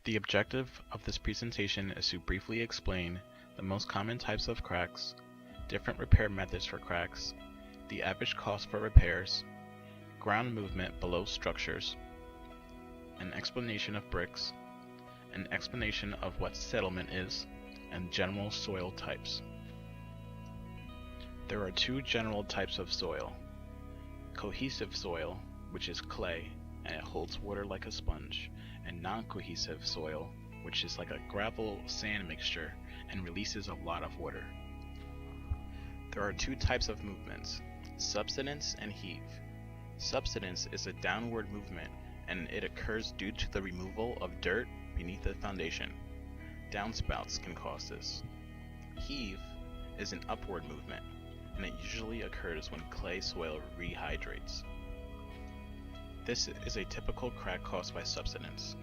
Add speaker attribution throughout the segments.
Speaker 1: The objective of this presentation is to briefly explain the most common types of cracks, different repair methods for cracks, the average cost for repairs, ground movement below structures, an explanation of bricks, an explanation of what settlement is, and general soil types. There are two general types of soil. Cohesive soil, which is clay, and it holds water like a sponge, and non-cohesive soil, which is like a gravel-sand mixture and releases a lot of water. There are two types of movements, subsidence and heave. Subsidence is a downward movement, and it occurs due to the removal of dirt beneath the foundation. Downspouts can cause this. Heave is an upward movement, and it usually occurs when clay soil rehydrates. This is a typical crack caused by subsidence.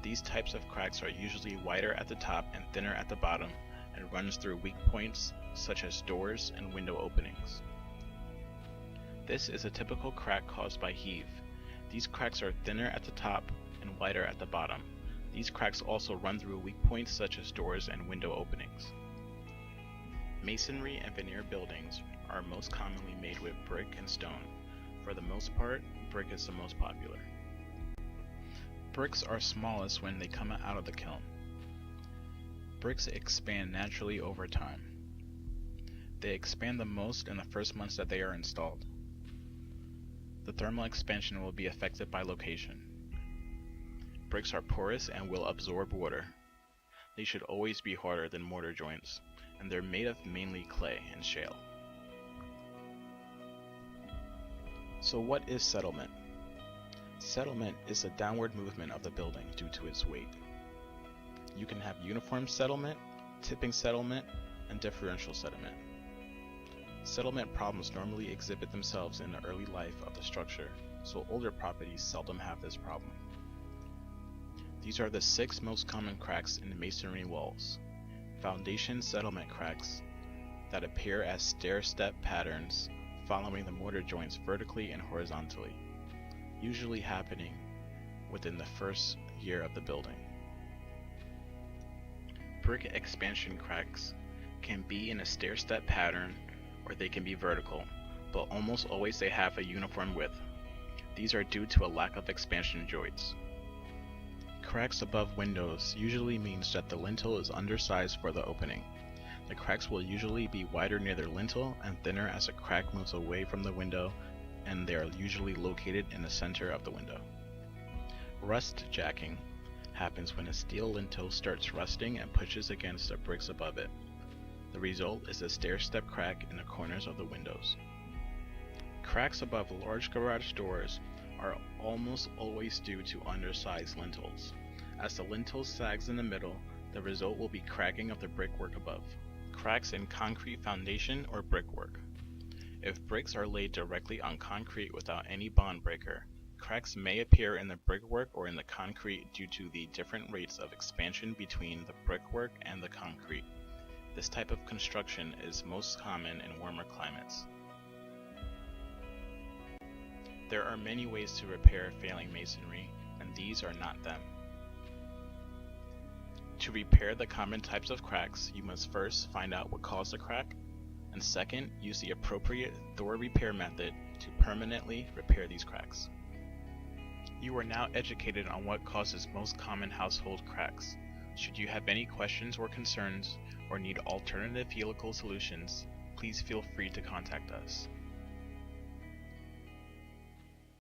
Speaker 1: These types of cracks are usually wider at the top and thinner at the bottom, and runs through weak points such as doors and window openings. This is a typical crack caused by heave. These cracks are thinner at the top and wider at the bottom. These cracks also run through weak points such as doors and window openings. Masonry and veneer buildings are most commonly made with brick and stone. For the most part, brick is the most popular. Bricks are smallest when they come out of the kiln. Bricks expand naturally over time. They expand the most in the first months that they are installed. The thermal expansion will be affected by location. Bricks are porous and will absorb water. They should always be harder than mortar joints, and they're made of mainly clay and shale. So what is settlement? Settlement is a downward movement of the building due to its weight. You can have uniform settlement, tipping settlement, and differential settlement. Settlement problems normally exhibit themselves in the early life of the structure, so older properties seldom have this problem. These are the 6 most common cracks in the masonry walls. Foundation settlement cracks that appear as stair-step patterns following the mortar joints vertically and horizontally, usually happening within the first year of the building. Brick expansion cracks can be in a stair-step pattern or they can be vertical, but almost always they have a uniform width. These are due to a lack of expansion joints. Cracks above windows usually means that the lintel is undersized for the opening. The cracks will usually be wider near the lintel and thinner as a crack moves away from the window, and they are usually located in the center of the window. Rust jacking happens when a steel lintel starts rusting and pushes against the bricks above it. The result is a stair-step crack in the corners of the windows. Cracks above large garage doors are almost always due to undersized lintels. As the lintel sags in the middle, the result will be cracking of the brickwork above. Cracks in concrete foundation or brickwork. If bricks are laid directly on concrete without any bond breaker, cracks may appear in the brickwork or in the concrete due to the different rates of expansion between the brickwork and the concrete. This type of construction is most common in warmer climates. There are many ways to repair failing masonry, and these are not them. To repair the common types of cracks, you must first find out what caused the crack, and second, use the appropriate Thor repair method to permanently repair these cracks. You are now educated on what causes most common household cracks. Should you have any questions or concerns, or need alternative helical solutions, please feel free to contact us.